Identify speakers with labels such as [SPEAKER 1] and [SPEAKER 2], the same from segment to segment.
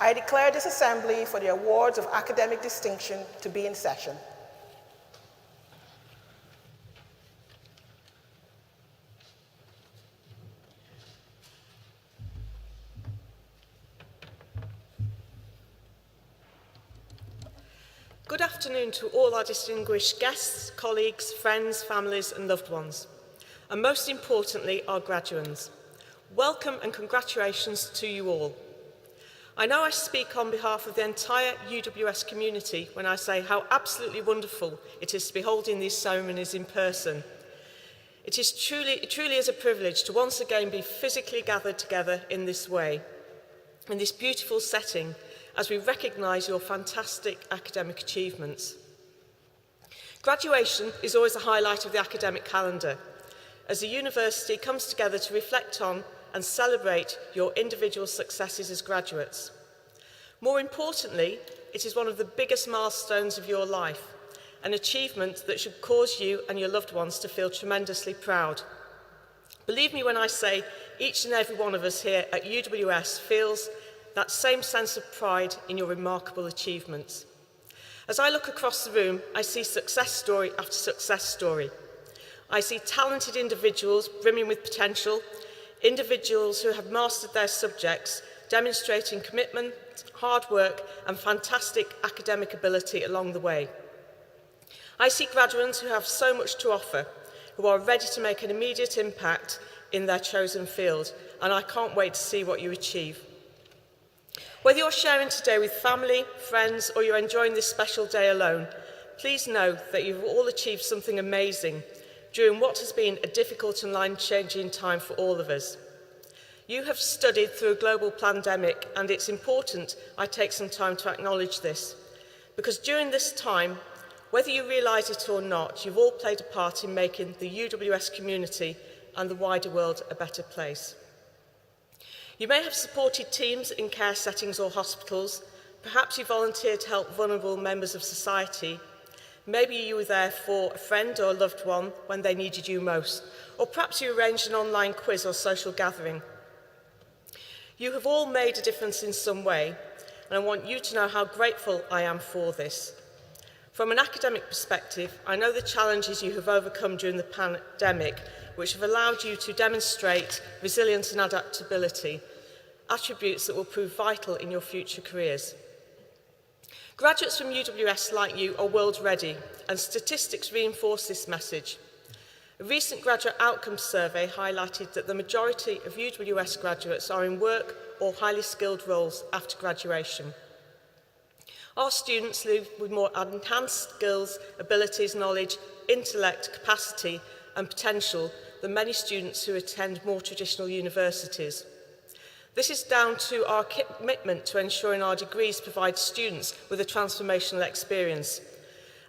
[SPEAKER 1] I declare this assembly for the awards of academic distinction to be in session.
[SPEAKER 2] Good afternoon to all our distinguished guests, colleagues, friends, families and loved ones, and most importantly, our graduands. Welcome and congratulations to you all. I know I speak on behalf of the entire UWS community when I say how absolutely wonderful it is to be holding these ceremonies in person. It truly is a privilege to once again be physically gathered together in this way, in this beautiful setting, as we recognise your fantastic academic achievements. Graduation is always a highlight of the academic calendar, as the university comes together to reflect on and celebrate your individual successes as graduates. More importantly, it is one of the biggest milestones of your life, an achievement that should cause you and your loved ones to feel tremendously proud. Believe me when I say each and every one of us here at UWS feels that same sense of pride in your remarkable achievements. As I look across the room, I see success story after success story. I see talented individuals brimming with potential, individuals who have mastered their subjects, demonstrating commitment, hard work and fantastic academic ability along the way. I see graduates who have so much to offer, who are ready to make an immediate impact in their chosen field, and I can't wait to see what you achieve. Whether you're sharing today with family, friends, or you're enjoying this special day alone, please know that you've all achieved something amazing during what has been a difficult and line-changing time for all of us. You have studied through a global pandemic, and it's important I take some time to acknowledge this, because during this time, whether you realise it or not, you've all played a part in making the UWS community and the wider world a better place. You may have supported teams in care settings or hospitals. Perhaps you volunteered to help vulnerable members of society. Maybe you were there for a friend or a loved one when they needed you most. Or perhaps you arranged an online quiz or social gathering. You have all made a difference in some way, and I want you to know how grateful I am for this. From an academic perspective, I know the challenges you have overcome during the pandemic, which have allowed you to demonstrate resilience and adaptability, attributes that will prove vital in your future careers. Graduates from UWS like you are world ready, and statistics reinforce this message. A recent graduate outcomes survey highlighted that the majority of UWS graduates are in work or highly skilled roles after graduation. Our students live with more enhanced skills, abilities, knowledge, intellect, capacity and potential than many students who attend more traditional universities. This is down to our commitment to ensuring our degrees provide students with a transformational experience,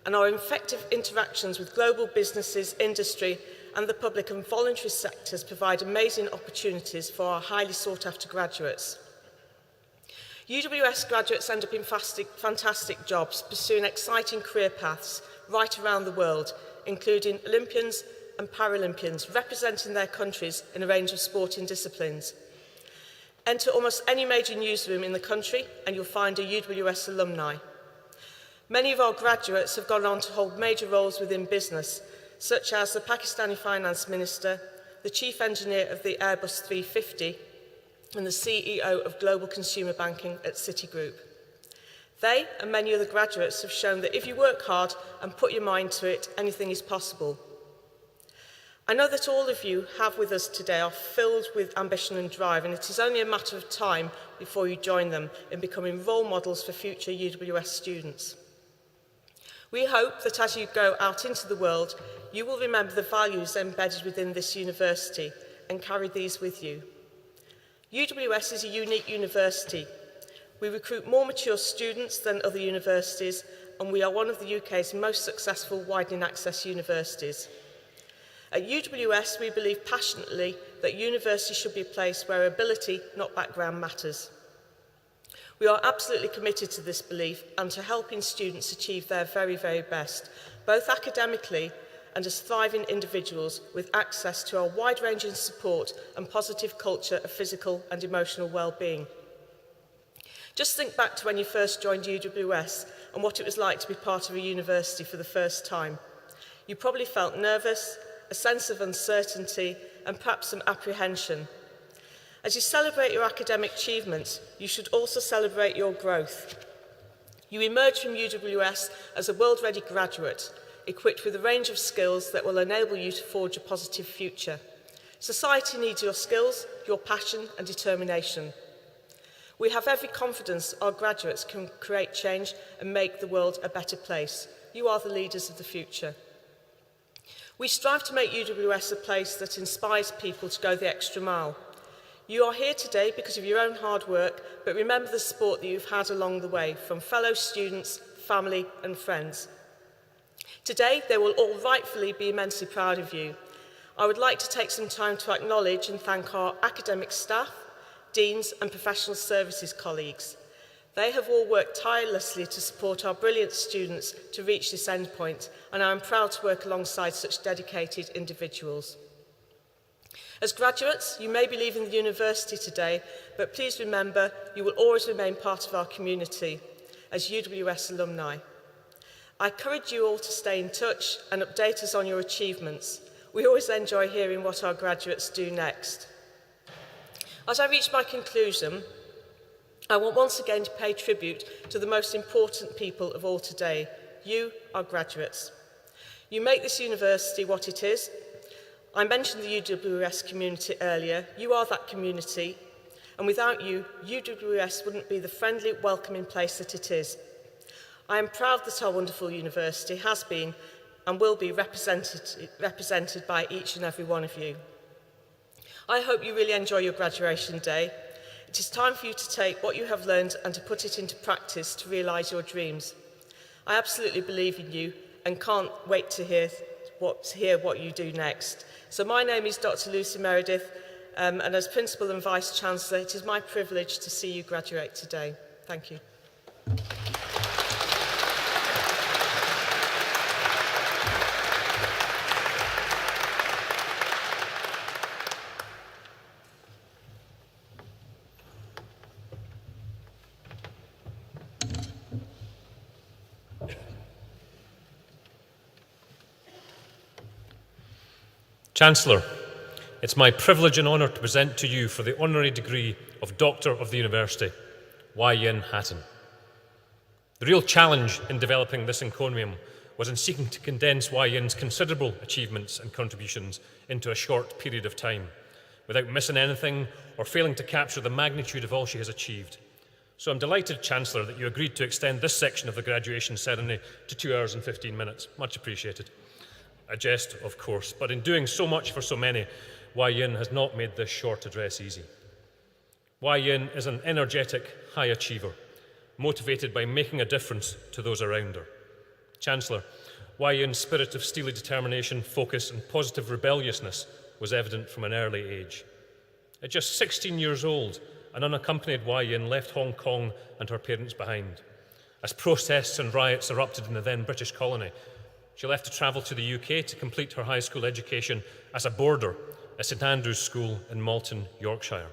[SPEAKER 2] and our effective interactions with global businesses, industry and the public and voluntary sectors provide amazing opportunities for our highly sought after graduates. UWS graduates end up in fantastic jobs, pursuing exciting career paths right around the world, including Olympians and Paralympians, representing their countries in a range of sporting disciplines. Enter almost any major newsroom in the country and you'll find a UWS alumni. Many of our graduates have gone on to hold major roles within business, such as the Pakistani Finance Minister, the Chief Engineer of the Airbus 350, and the CEO of Global Consumer Banking at Citigroup. They and many other graduates have shown that if you work hard and put your mind to it, anything is possible. I know that all of you have with us today are filled with ambition and drive, and it is only a matter of time before you join them in becoming role models for future UWS students. We hope that as you go out into the world, you will remember the values embedded within this university and carry these with you. UWS is a unique university. We recruit more mature students than other universities, and we are one of the UK's most successful widening access universities. At UWS, we believe passionately that university should be a place where ability, not background, matters. We are absolutely committed to this belief and to helping students achieve their very, very best, both academically and as thriving individuals with access to our wide-ranging support and positive culture of physical and emotional well-being. Just think back to when you first joined UWS and what it was like to be part of a university for the first time. You probably felt nervous, a sense of uncertainty, and perhaps some apprehension. As you celebrate your academic achievements, you should also celebrate your growth. You emerge from UWS as a world-ready graduate, equipped with a range of skills that will enable you to forge a positive future. Society needs your skills, your passion and determination. We have every confidence our graduates can create change and make the world a better place. You are the leaders of the future. We strive to make UWS a place that inspires people to go the extra mile. You are here today because of your own hard work, but remember the support that you've had along the way from fellow students, family and friends. Today, they will all rightfully be immensely proud of you. I would like to take some time to acknowledge and thank our academic staff, deans and professional services colleagues. They have all worked tirelessly to support our brilliant students to reach this endpoint, and I am proud to work alongside such dedicated individuals. As graduates, you may be leaving the university today, but please remember you will always remain part of our community as UWS alumni. I encourage you all to stay in touch and update us on your achievements. We always enjoy hearing what our graduates do next. As I reach my conclusion, I want once again to pay tribute to the most important people of all today, you, our graduates. You make this university what it is. I mentioned the UWS community earlier. You are that community, and without you, UWS wouldn't be the friendly, welcoming place that it is. I am proud that our wonderful university has been and will be represented by each and every one of you. I hope you really enjoy your graduation day. It is time for you to take what you have learned and to put it into practice to realise your dreams. I absolutely believe in you and can't wait to hear what you do next. So my name is Dr. Lucy Meredith, and as Principal and Vice-Chancellor, it is my privilege to see you graduate today. Thank you.
[SPEAKER 3] Chancellor, it's my privilege and honour to present to you for the honorary degree of Doctor of the University, Y. Yin Hatton. The real challenge in developing this encomium was in seeking to condense Y. Yin's considerable achievements and contributions into a short period of time, without missing anything or failing to capture the magnitude of all she has achieved. So I'm delighted, Chancellor, that you agreed to extend this section of the graduation ceremony to 2 hours and 15 minutes. Much appreciated. A jest, of course, but in doing so much for so many, Y. Yin has not made this short address easy. Y. Yin is an energetic high achiever, motivated by making a difference to those around her. Chancellor, Y. Yin's spirit of steely determination, focus and positive rebelliousness was evident from an early age. At just 16 years old, an unaccompanied Y. Yin left Hong Kong and her parents behind. As protests and riots erupted in the then British colony, she left to travel to the UK to complete her high school education as a boarder at St Andrew's School in Malton, Yorkshire.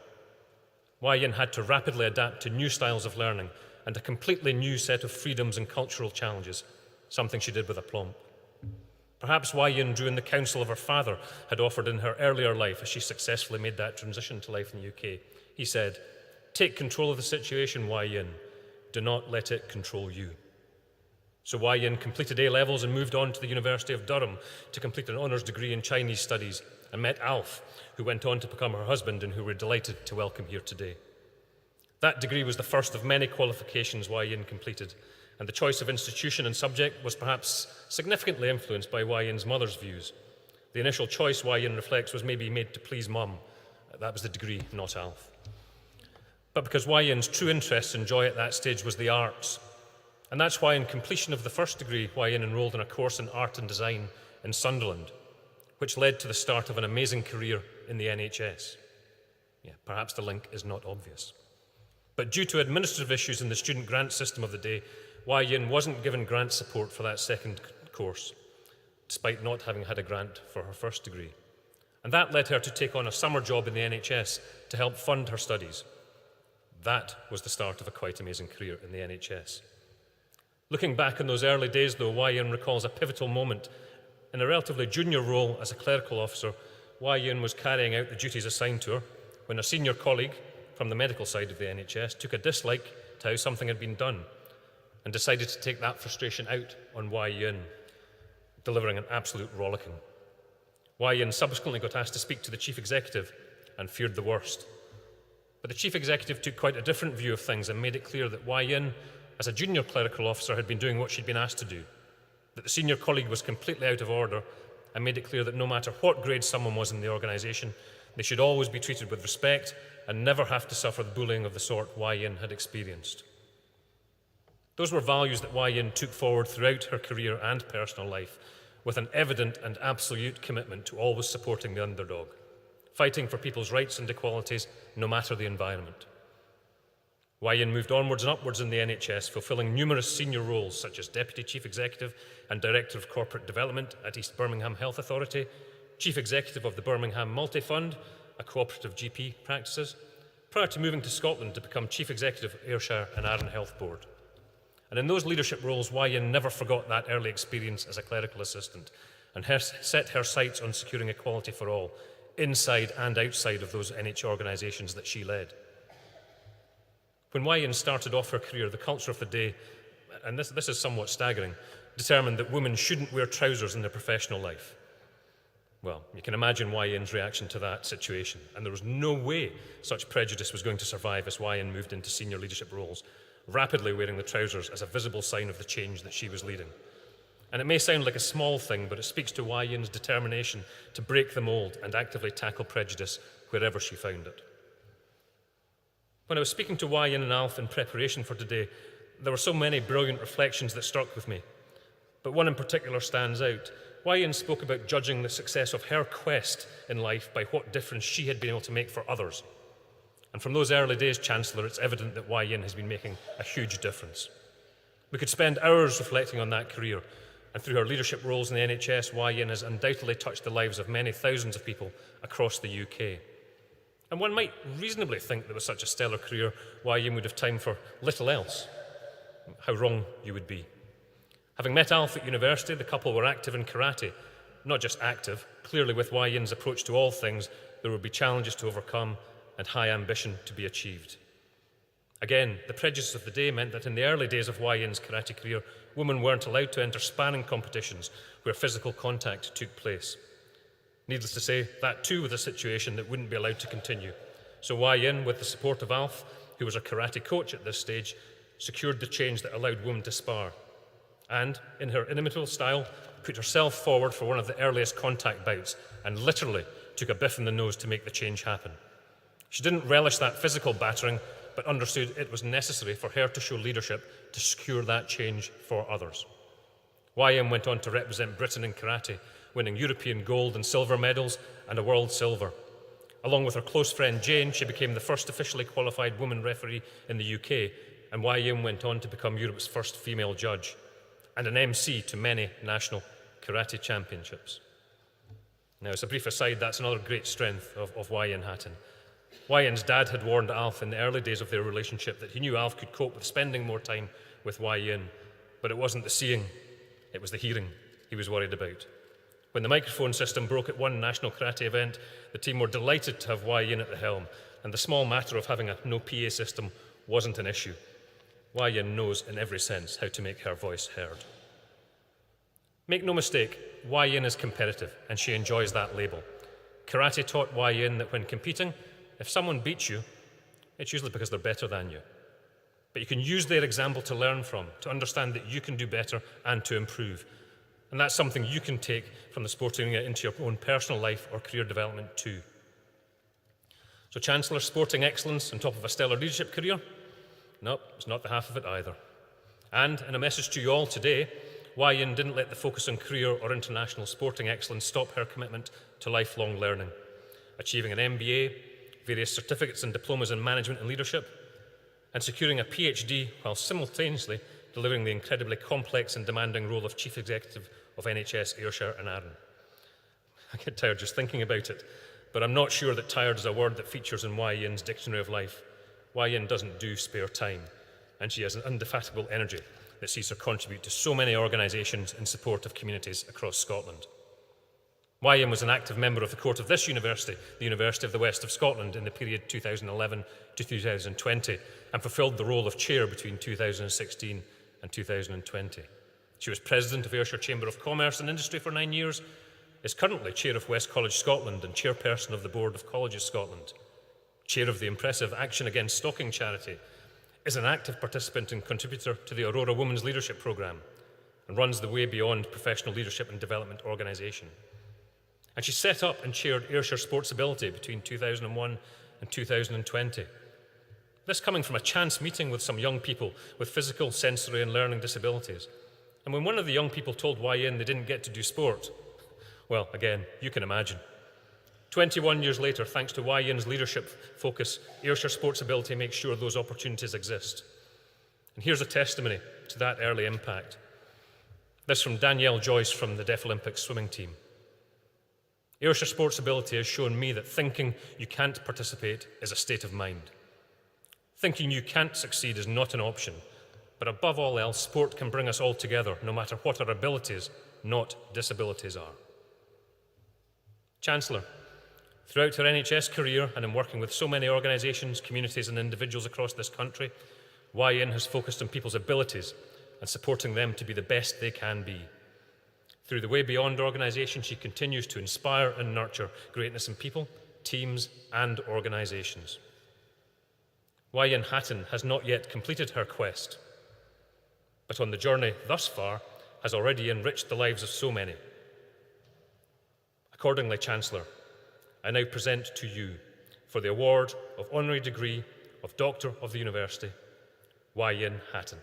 [SPEAKER 3] Y. Yin had to rapidly adapt to new styles of learning and a completely new set of freedoms and cultural challenges, something she did with aplomb. Perhaps Y. Yin drew in the counsel of her father had offered in her earlier life as she successfully made that transition to life in the UK. He said, "Take control of the situation, Y. Yin. Do not let it control you." So Y. Yin completed A-levels and moved on to the University of Durham to complete an honours degree in Chinese studies and met Alf, who went on to become her husband and who we're delighted to welcome here today. That degree was the first of many qualifications Y. Yin completed, and the choice of institution and subject was perhaps significantly influenced by Y. Yin's mother's views. The initial choice, Y. Yin reflects, was maybe made to please Mum. That was the degree, not Alf. But because Y. Yin's true interest and joy at that stage was the arts, and that's why in completion of the first degree, Y. Yin enrolled in a course in art and design in Sunderland, which led to the start of an amazing career in the NHS. Yeah, perhaps the link is not obvious. But due to administrative issues in the student grant system of the day, Y. Yin wasn't given grant support for that second course, despite not having had a grant for her first degree. And that led her to take on a summer job in the NHS to help fund her studies. That was the start of a quite amazing career in the NHS. Looking back on those early days, though, Yin recalls a pivotal moment. In a relatively junior role as a clerical officer, Yin was carrying out the duties assigned to her when a senior colleague from the medical side of the NHS took a dislike to how something had been done and decided to take that frustration out on Yin, delivering an absolute rollicking. Yin subsequently got asked to speak to the chief executive and feared the worst. But the chief executive took quite a different view of things and made it clear that Yin, as a junior clerical officer, had been doing what she'd been asked to do, that the senior colleague was completely out of order, and made it clear that no matter what grade someone was in the organisation, they should always be treated with respect and never have to suffer the bullying of the sort Yin had experienced. Those were values that Yin took forward throughout her career and personal life, with an evident and absolute commitment to always supporting the underdog, fighting for people's rights and equalities, no matter the environment. Yin moved onwards and upwards in the NHS, fulfilling numerous senior roles such as Deputy Chief Executive and Director of Corporate Development at East Birmingham Health Authority, Chief Executive of the Birmingham Multi-Fund, a cooperative GP practices, prior to moving to Scotland to become Chief Executive of Ayrshire and Arran Health Board. And in those leadership roles, Yin never forgot that early experience as a clerical assistant and set her sights on securing equality for all, inside and outside of those NH organisations that she led. When Yin started off her career, the culture of the day, and this is somewhat staggering, determined that women shouldn't wear trousers in their professional life. Well, you can imagine Yin's reaction to that situation, and there was no way such prejudice was going to survive as Yin moved into senior leadership roles, rapidly wearing the trousers as a visible sign of the change that she was leading. And it may sound like a small thing, but it speaks to Yin's determination to break the mould and actively tackle prejudice wherever she found it. When I was speaking to Yin and Alf in preparation for today, there were so many brilliant reflections that struck with me. But one in particular stands out. Yin spoke about judging the success of her quest in life by what difference she had been able to make for others. And from those early days, Chancellor, it's evident that Yin has been making a huge difference. We could spend hours reflecting on that career, and through her leadership roles in the NHS, Yin has undoubtedly touched the lives of many thousands of people across the UK. And one might reasonably think that with such a stellar career, Yin would have time for little else. How wrong you would be. Having met Alf at university, the couple were active in karate. Not just active, clearly with Yin's approach to all things, there would be challenges to overcome and high ambition to be achieved. Again, the prejudice of the day meant that in the early days of Yin's karate career, women weren't allowed to enter sparring competitions where physical contact took place. Needless to say, that too was a situation that wouldn't be allowed to continue. So Yin, with the support of Alf, who was a karate coach at this stage, secured the change that allowed women to spar. And, in her inimitable style, put herself forward for one of the earliest contact bouts and literally took a biff in the nose to make the change happen. She didn't relish that physical battering, but understood it was necessary for her to show leadership to secure that change for others. Yin went on to represent Britain in karate, winning European gold and silver medals and a world silver. Along with her close friend Jane, she became the first officially qualified woman referee in the UK, and Yin went on to become Europe's first female judge and an MC to many national karate championships. Now, as a brief aside, that's another great strength of Yin Hatton. Yin's dad had warned Alf in the early days of their relationship that he knew Alf could cope with spending more time with Yin, but it wasn't the seeing, it was the hearing he was worried about. When the microphone system broke at one national karate event, the team were delighted to have Yin at the helm, and the small matter of having a no PA system wasn't an issue. Yin knows in every sense how to make her voice heard. Make no mistake, Yin is competitive, and she enjoys that label. Karate taught Yin that when competing, if someone beats you, it's usually because they're better than you. But you can use their example to learn from, to understand that you can do better and to improve. And that's something you can take from the sporting arena into your own personal life or career development too. So Chancellor, sporting excellence on top of a stellar leadership career? Nope, it's not the half of it either. And in a message to you all today, Yin didn't let the focus on career or international sporting excellence stop her commitment to lifelong learning, achieving an MBA, various certificates and diplomas in management and leadership, and securing a PhD while simultaneously delivering the incredibly complex and demanding role of Chief Executive of NHS Ayrshire and Arran. I get tired just thinking about it, but I'm not sure that tired is a word that features in Yin's dictionary of life. Yin doesn't do spare time, and she has an indefatigable energy that sees her contribute to so many organisations in support of communities across Scotland. Yin was an active member of the court of this university, the University of the West of Scotland, in the period 2011 to 2020, and fulfilled the role of chair between 2016 and 2020. She was president of Ayrshire Chamber of Commerce and Industry for 9 years, is currently chair of West College Scotland and chairperson of the Board of Colleges Scotland, chair of the impressive Action Against Stalking charity, is an active participant and contributor to the Aurora Women's Leadership Programme, and runs the Way Beyond Professional Leadership and Development organisation. And she set up and chaired Ayrshire Sportsability between 2001 and 2020. This coming from a chance meeting with some young people with physical, sensory and learning disabilities. And when one of the young people told Yin they didn't get to do sport, well, again, you can imagine. 21 years later, thanks to Yin's leadership focus, Ayrshire Sportsability makes sure those opportunities exist. And here's a testimony to that early impact. This from Danielle Joyce from the Deaf Olympics swimming team. Ayrshire Sportsability has shown me that thinking you can't participate is a state of mind. Thinking you can't succeed is not an option, but above all else, sport can bring us all together, no matter what our abilities, not disabilities, are. Chancellor, throughout her NHS career and in working with so many organisations, communities and individuals across this country, Yin has focused on people's abilities and supporting them to be the best they can be. Through the Way Beyond organisation, she continues to inspire and nurture greatness in people, teams and organisations. Yin Hatton has not yet completed her quest, but on the journey thus far has already enriched the lives of so many. Accordingly, Chancellor, I now present to you, for the award of Honorary Degree of Doctor of the University, Yin Hatton.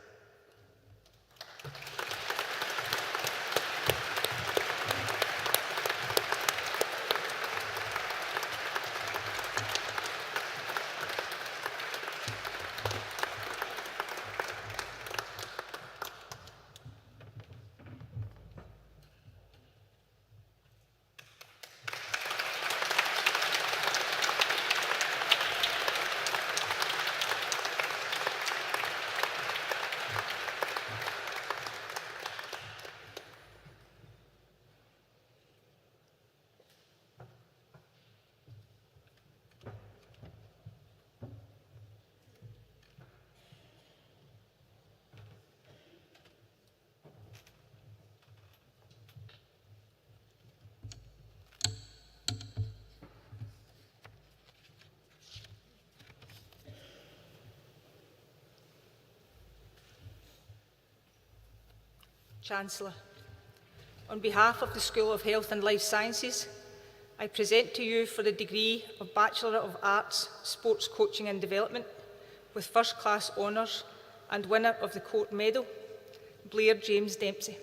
[SPEAKER 4] Chancellor, on behalf of the School of Health and Life Sciences, I present to you for the degree of Bachelor of Arts, Sports Coaching and Development with First Class Honours and winner of the Court Medal, Blair James Dempsey.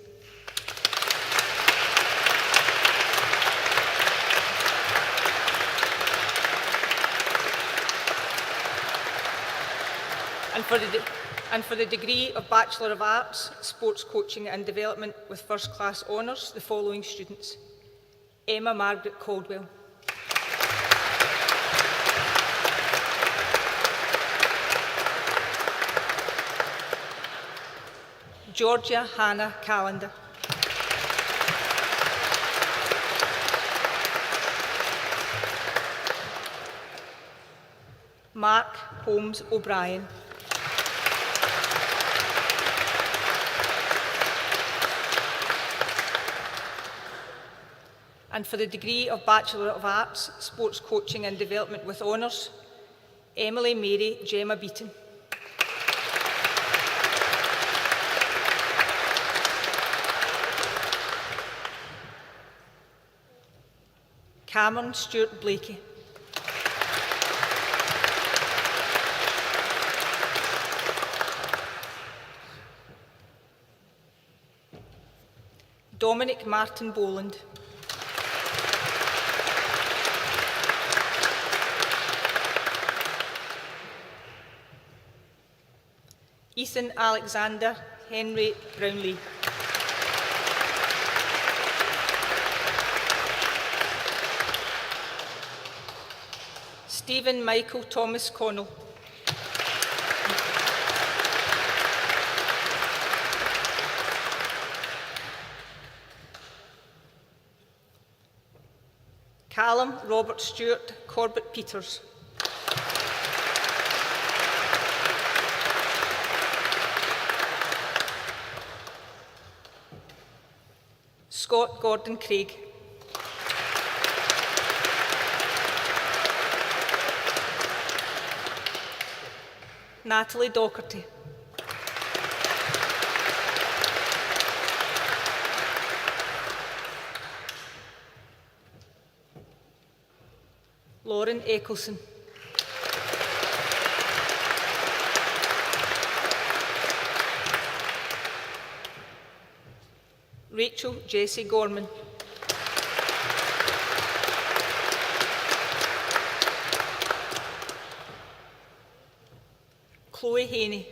[SPEAKER 4] And for the degree of Bachelor of Arts, Sports Coaching and Development with First Class Honours, the following students: Emma Margaret Caldwell, Georgia Hannah Callender, Mark Holmes O'Brien, and for the degree of Bachelor of Arts, Sports Coaching and Development with Honours, Emily Mary Gemma Beaton. Cameron Stewart Blakey. Dominic Martin Boland. Ethan Alexander Henry Brownlee. Stephen Michael Thomas Connell. Callum Robert Stewart Corbett Peters. Scott Gordon Craig. Natalie Docherty. Lauren Eccleston. Rachel Jessie Gorman. Chloe Haney.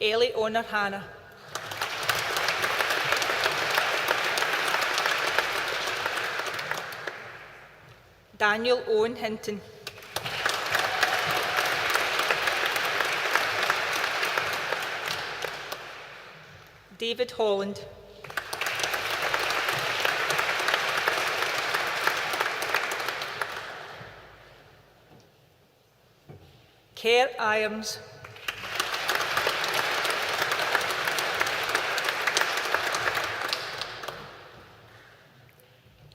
[SPEAKER 4] Ellie Honor Hannah. Daniel Owen Hinton. David Holland. Kerr Irons.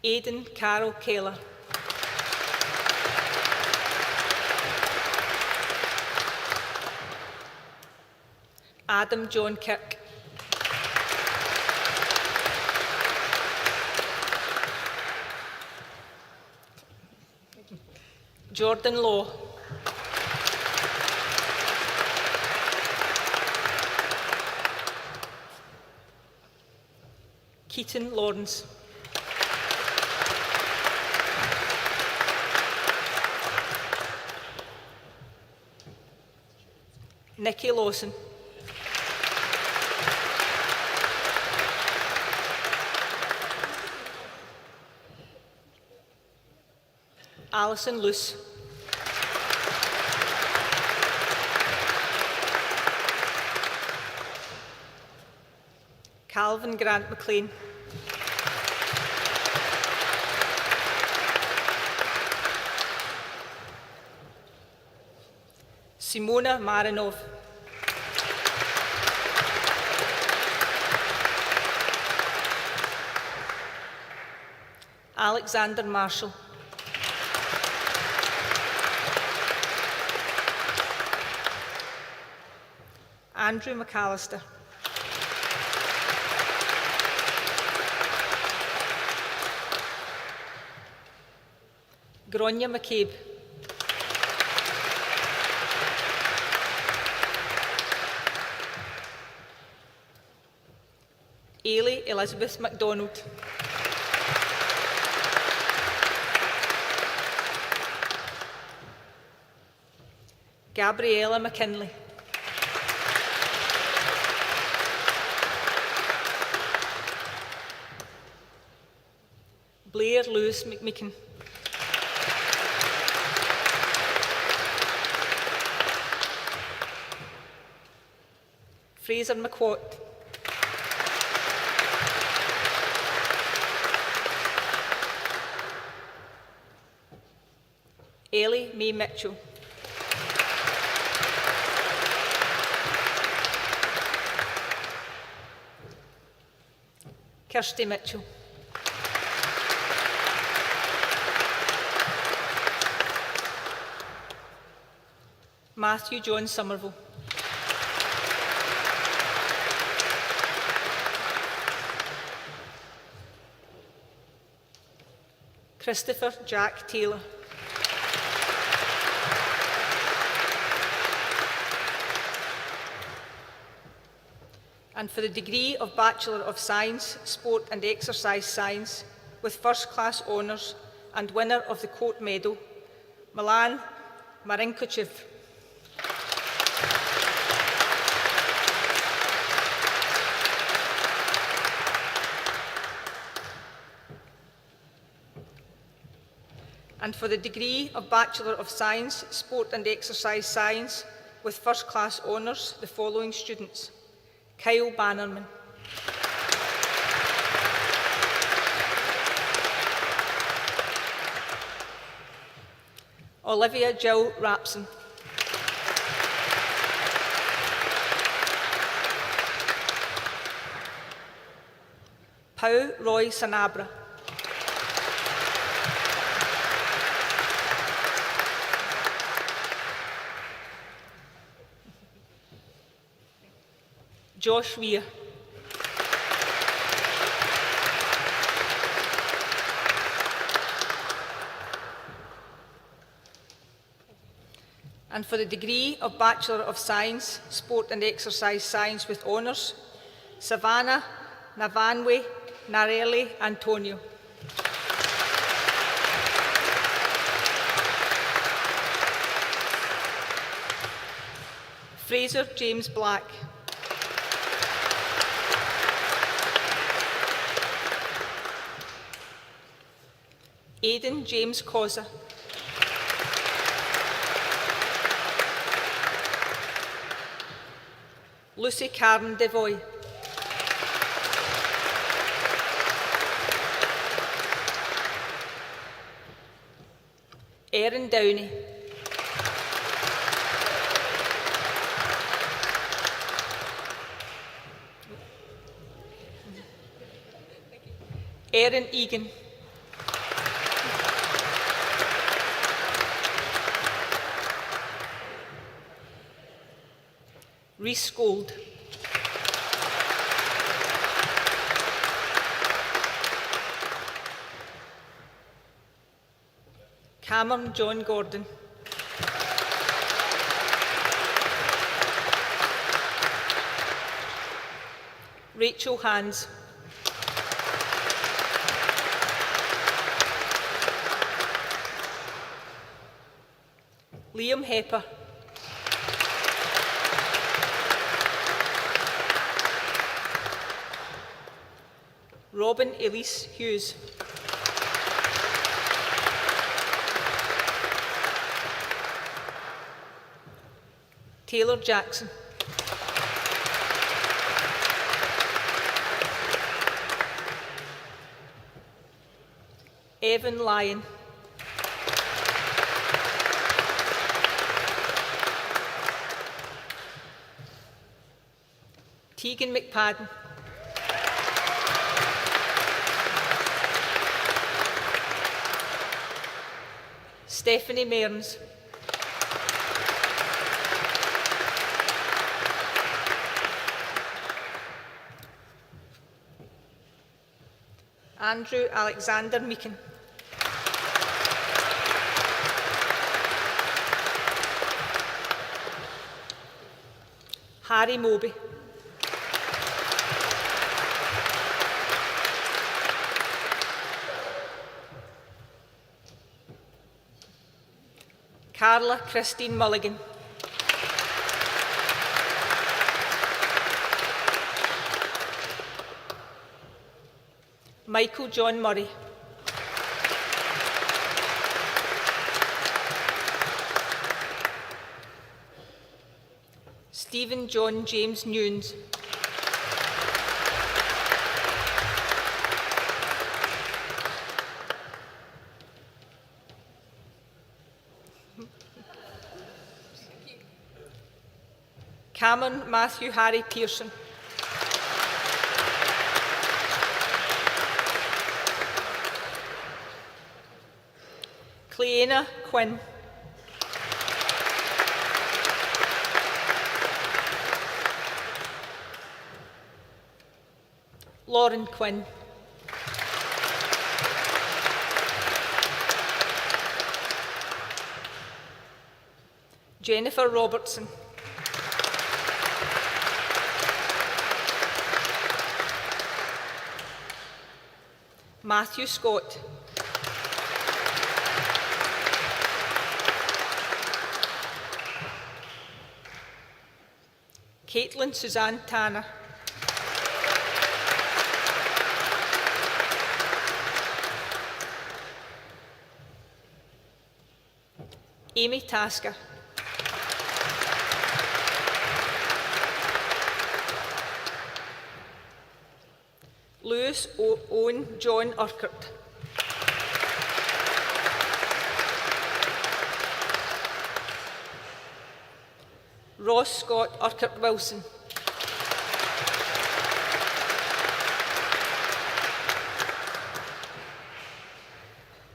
[SPEAKER 4] Aidan Carol Keller. Adam John Kirk. Jordan Law. Keaton Lawrence. Nikki Lawson. Alison Luce. Calvin Grant McLean. Simona Marinov. Alexander Marshall. Andrew McAllister. Gronya McCabe. Ailey Elizabeth MacDonald. Gabriella McKinley. Blair Lewis McMeekin. Fraser McQuat. Ellie Mae Mitchell. Kirsty Mitchell. Matthew John Somerville. Christopher Jack Taylor. And for the degree of Bachelor of Science, Sport and Exercise Science, with first-class honours and winner of the Court Medal, Milan Marinkovic. And for the degree of Bachelor of Science, Sport and Exercise Science with first class honours, the following students: Kyle Bannerman, Olivia Jill Rapson, Pau Roy Sanabra, Josh Weir, and for the degree of Bachelor of Science, Sport and Exercise Science with honours, Savannah Navanwe Narelli Antonio. Fraser James Black. Aidan James Causa. Lucy Karen Devoy. Erin Downey. Erin Egan. Rhys Gold. Cameron John Gordon. Rachel Hans. Liam Hepper. Robin Elise Hughes. Taylor Jackson. Evan Lyon. Tegan McPadden. Stephanie Mearns. Andrew Alexander Meakin. Harry Moby. Carla Christine Mulligan. Michael John Murray. Stephen John James Nunes. Cameron Matthew Harry Pearson. Cleana Quinn. Lauren Quinn. Jennifer Robertson. Matthew Scott. Caitlin Suzanne Tanner. Amy Tasker. Lewis Owen John Urquhart. Ross Scott Urquhart Wilson.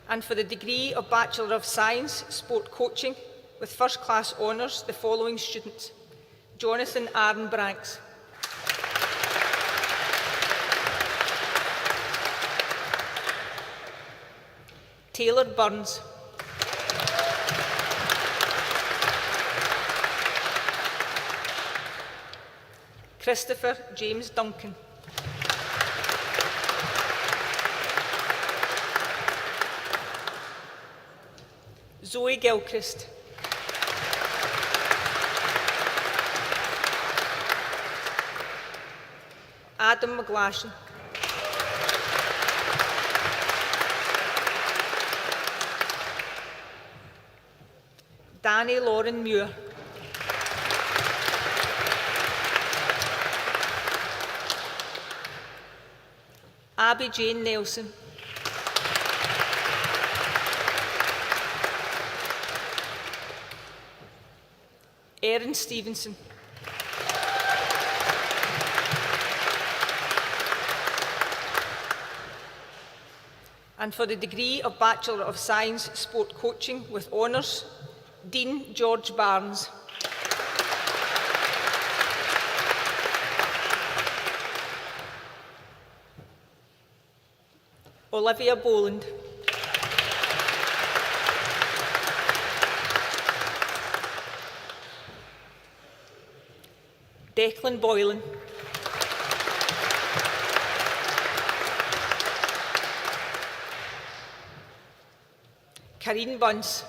[SPEAKER 4] And for the degree of Bachelor of Science, Sport Coaching, with first class honours, the following students: Jonathan Aaron Branks. Taylor Burns. Christopher James Duncan. Zoe Gilchrist. Adam McGlashan. Danny Lauren Muir. Abbey Jane Nelson. Erin Stevenson. And for the degree of Bachelor of Science, Sport Coaching with honours, Dean George Barnes. Olivia Boland. Declan Boylan. Karine Bunce.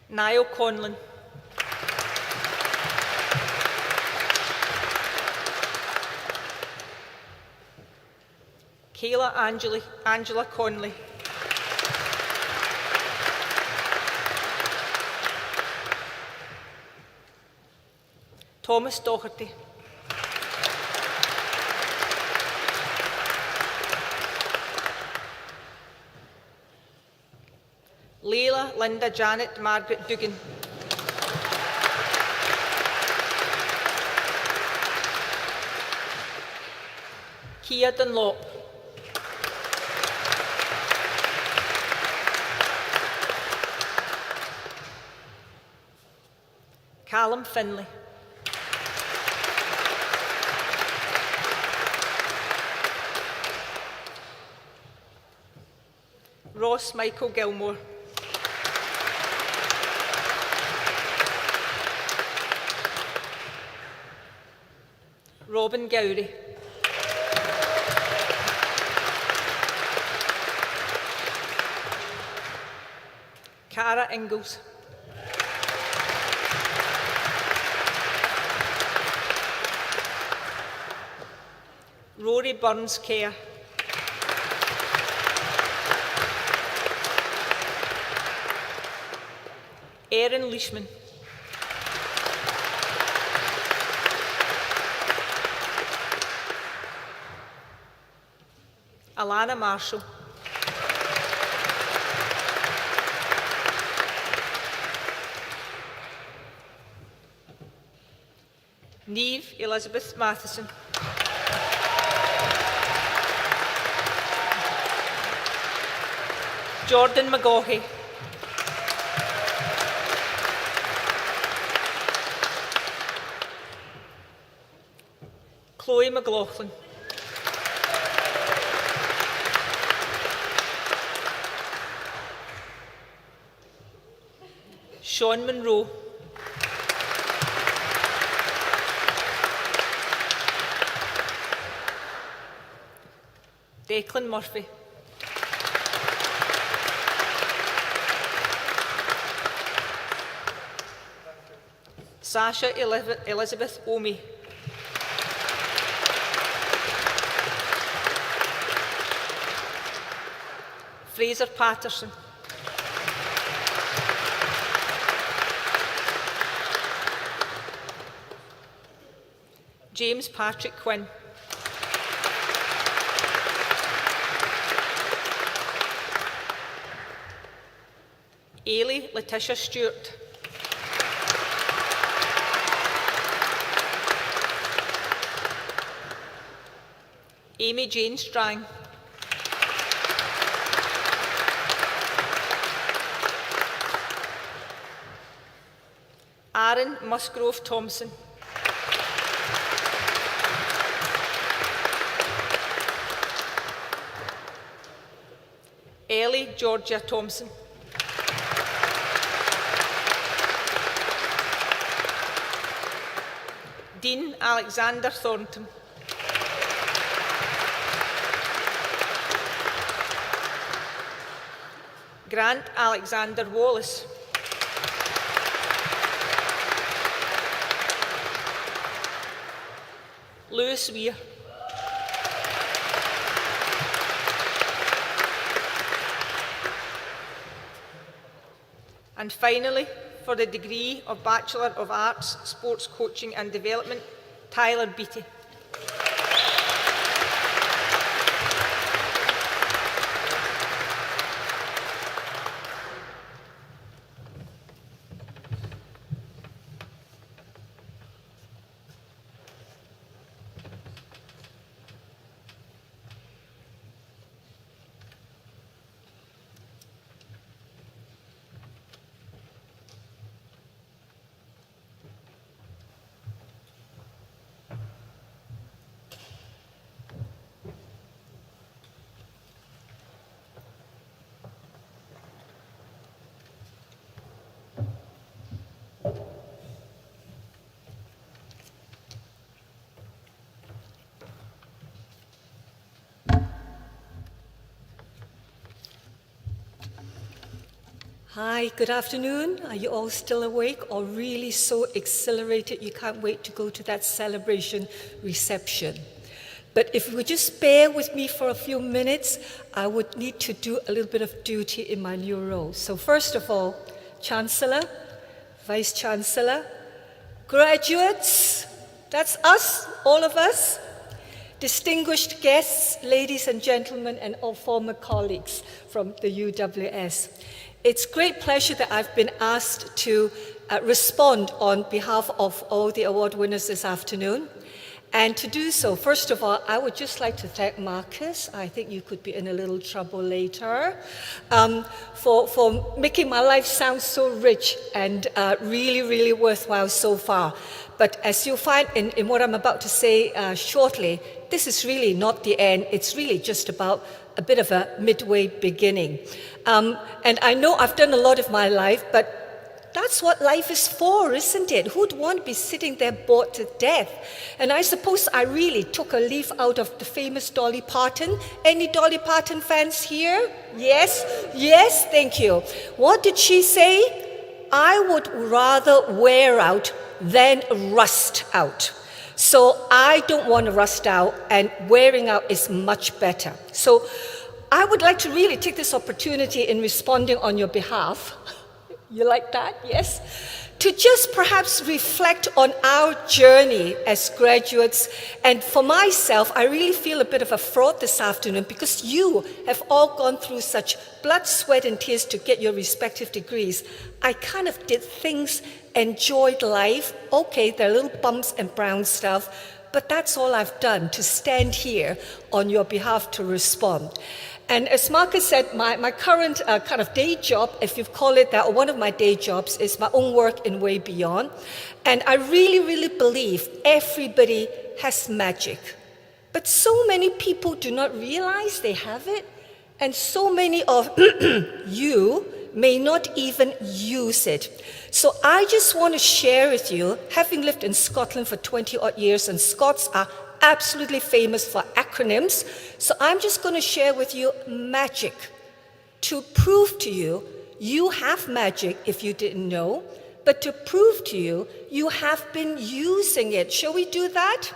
[SPEAKER 4] Niall Conlon. Kayla Angela Conley. Thomas Doherty. Leila Linda Janet Margaret Dugan. Kia Dunlop. Callum Finlay. Ross Michael Gilmore. Robin Gowrie. Cara Ingalls. Rory Burns Kerr. Erin Leishman. Alana Marshall. Neve Elizabeth Matheson. Jordan McGaughey. Chloe McLaughlin. Sean Monroe. Declan Murphy. Sasha Elizabeth Omi. Fraser Patterson. James Patrick Quinn. Ailey Letitia Stewart. Amy Jane Strang. Aaron Musgrove Thompson. Ellie Georgia Thompson. Dean Alexander Thornton. Grant Alexander Wallace. Lewis Weir. And finally, for the degree of Bachelor of Arts, Sports Coaching and Development, Tyler Beattie.
[SPEAKER 5] Hi, good afternoon. Are you all still awake or really so exhilarated you can't wait to go to that celebration reception? But if you would just bear with me for a few minutes, I would need to do a little bit of duty in my new role. So first of all, Chancellor, Vice Chancellor, graduates, that's us, all of us, distinguished guests, ladies and gentlemen, and all former colleagues from the UWS. It's great pleasure that I've been asked to respond on behalf of all the award winners this afternoon. And to do so, first of all, I would just like to thank Marcus. I think you could be in a little trouble later, for making my life sound so rich and really, really worthwhile so far. But as you'll find in what I'm about to say shortly, this is really not the end. It's really just about a bit of a midway beginning. And I know I've done a lot of my life, but that's what life is for, isn't it? Who'd want to be sitting there bored to death? And I suppose I really took a leaf out of the famous Dolly Parton. Any Dolly Parton fans here? Yes? Yes, thank you. What did she say? I would rather wear out than rust out. So I don't want to rust out, and wearing out is much better. So I would like to really take this opportunity in responding on your behalf. You like that? Yes? To just perhaps reflect on our journey as graduates. And for myself, I really feel a bit of a fraud this afternoon because you have all gone through such blood, sweat, and tears to get your respective degrees. I kind of did things, enjoyed life. Okay, there are little bumps and brown stuff, but that's all I've done, to stand here on your behalf to respond. And as Marcus said, my current kind of day job, if you call it that, or one of my day jobs, is my own work in Way Beyond. And I really, really believe everybody has magic. But so many people do not realize they have it. And so many of you may not even use it. So I just want to share with you, having lived in Scotland for 20-odd years, and Scots are absolutely famous for acronyms. So I'm just going to share with you magic to prove to you you have magic if you didn't know, but to prove to you you have been using it. Shall we do that?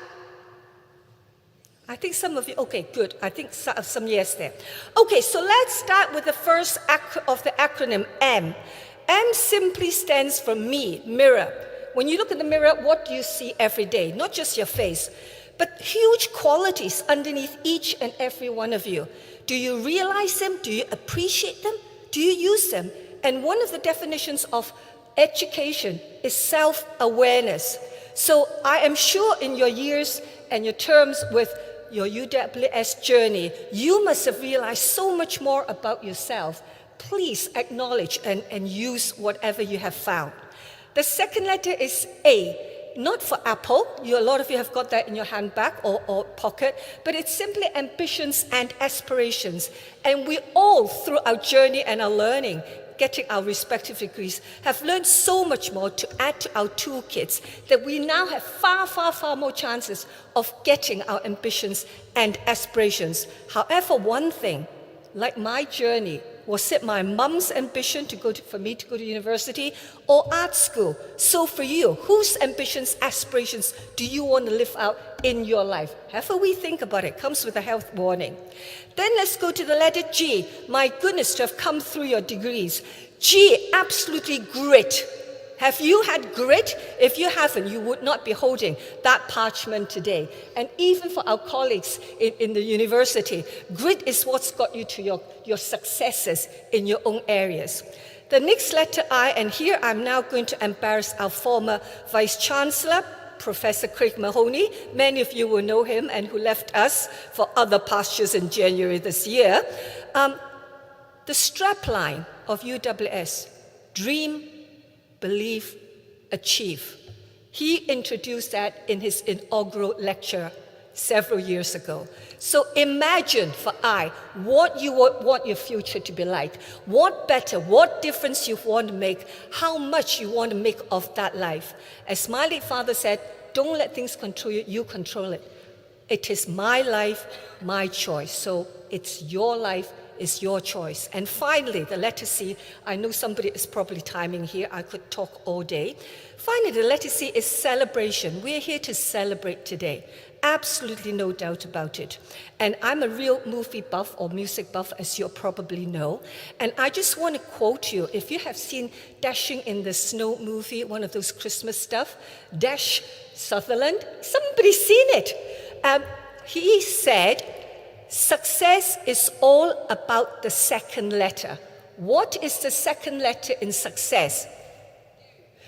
[SPEAKER 5] I think some of you, okay, good. I think some yes there. Okay, so let's start with the first of the acronym M. M simply stands for me, mirror. When you look in the mirror, what do you see every day? Not just your face, but huge qualities underneath each and every one of you. Do you realize them? Do you appreciate them? Do you use them? And one of the definitions of education is self-awareness. So I am sure in your years and your terms with your UWS journey, you must have realized so much more about yourself. Please acknowledge and use whatever you have found. The second letter is A, not for apple. A lot of you have got that in your handbag or pocket, but it's simply ambitions and aspirations. And we all, through our journey and our learning, getting our respective degrees, have learned so much more to add to our toolkits that we now have far, far, far more chances of getting our ambitions and aspirations. However, one thing, like my journey, was it my mum's ambition for me to go to university or art school? So for you, whose ambitions, aspirations do you want to live out in your life? Have a wee think about it. Comes with a health warning. Then let's go to the letter G. My goodness, to have come through your degrees. G, absolutely grit. Have you had grit? If you haven't, you would not be holding that parchment today. And even for our colleagues in the university, grit is what's got you to your successes in your own areas. The next letter I, and here I'm now going to embarrass our former Vice-Chancellor, Professor Craig Mahoney. Many of you will know him and who left us for other pastures in January this year. The strapline of UWS, dream, believe, achieve. He introduced that in his inaugural lecture several years ago. So imagine what you want your future to be like. What better, what difference you want to make, how much you want to make of that life. As my late father said, don't let things control you, you control it. It is my life, my choice. So it's your life, it's your choice. And finally, the letter C, I know somebody is probably timing here, I could talk all day. Finally, the letter C is celebration. We're here to celebrate today. Absolutely no doubt about it. And I'm a real movie buff or music buff, as you probably know. And I just want to quote you. If you have seen Dashing in the Snow movie, one of those Christmas stuff, Dash Sutherland, somebody's seen it. He said, success is all about the second letter. What is the second letter in success?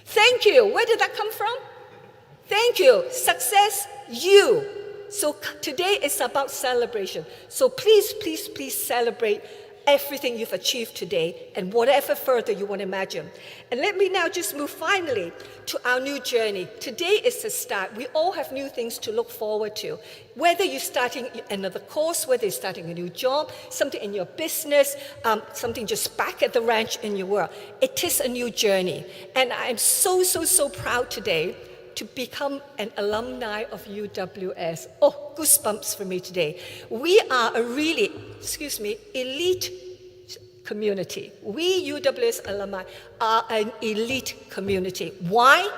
[SPEAKER 5] Thank you. Where did that come from? Thank you. Success, you. So today is about celebration. So please, please, please celebrate everything you've achieved today and whatever further you want to imagine. And let me now just move finally to our new journey. Today is the start. We all have new things to look forward to. Whether you're starting another course, whether you're starting a new job, something in your business, something just back at the ranch in your world, it is a new journey. And I'm so, so, so proud today to become an alumni of UWS. Oh, goosebumps for me today. We are a really, elite community. We UWS alumni are an elite community. Why?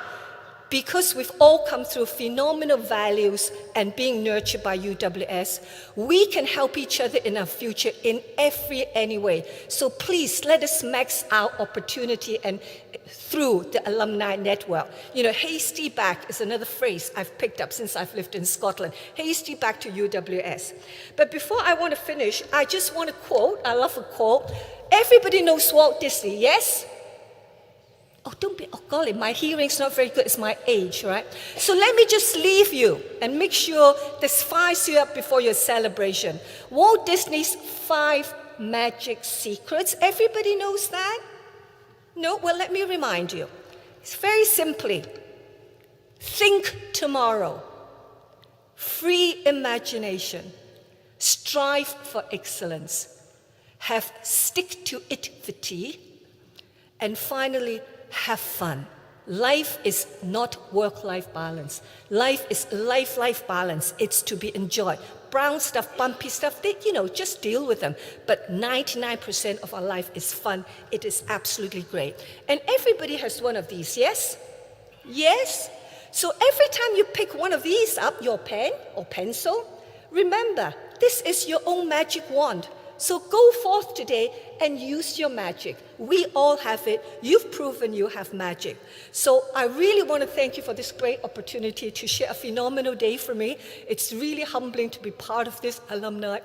[SPEAKER 5] Because we've all come through phenomenal values and being nurtured by UWS, we can help each other in our future in any way. So please let us max our opportunity and through the alumni network. You know, hasty back is another phrase I've picked up since I've lived in Scotland. Hasty back to UWS. But before I want to finish, I just want to quote, I love a quote. Everybody knows Walt Disney, yes? Oh, golly, my hearing's not very good. It's my age, right? So let me just leave you and make sure this fires you up before your celebration. Walt Disney's 5 magic secrets. Everybody knows that? No? Well, let me remind you. It's very simply, think tomorrow, free imagination, strive for excellence, have stick-to-it-ity, and finally, have fun. Life is not work-life balance. Life is life balance. It's to be enjoyed. Brown stuff, bumpy stuff, just deal with them. But 99% of our life is fun. It is absolutely great. And everybody has one of these, yes? Yes? So every time you pick one of these up, your pen or pencil, Remember, this is your own magic wand. So go forth today and use your magic. We all have it. You've proven you have magic. So I really want to thank you for this great opportunity to share a phenomenal day for me. It's really humbling to be part of this alumni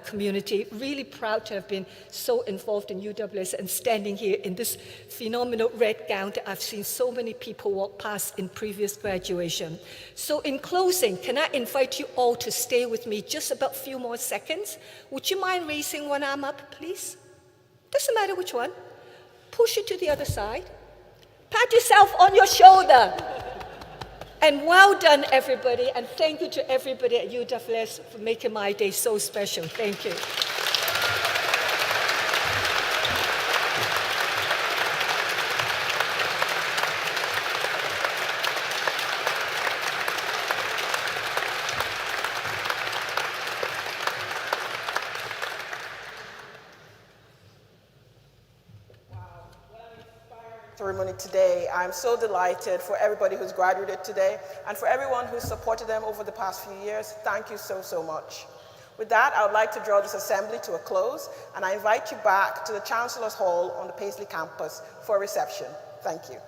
[SPEAKER 5] community. Really proud to have been so involved in UWS and standing here in this phenomenal red gown that I've seen so many people walk past in previous graduation. So in closing, can I invite you all to stay with me just about a few more seconds? Would you mind raising one arm up, please? Doesn't matter which one. Push it to the other side. Pat yourself on your shoulder. And well done, everybody. And thank you to everybody at UWS for making my day so special. Thank you.
[SPEAKER 1] Ceremony today. I'm so delighted for everybody who's graduated today and for everyone who's supported them over the past few years. Thank you so, so much. With that, I would like to draw this assembly to a close, and I invite you back to the Chancellor's Hall on the Paisley campus for a reception. Thank you.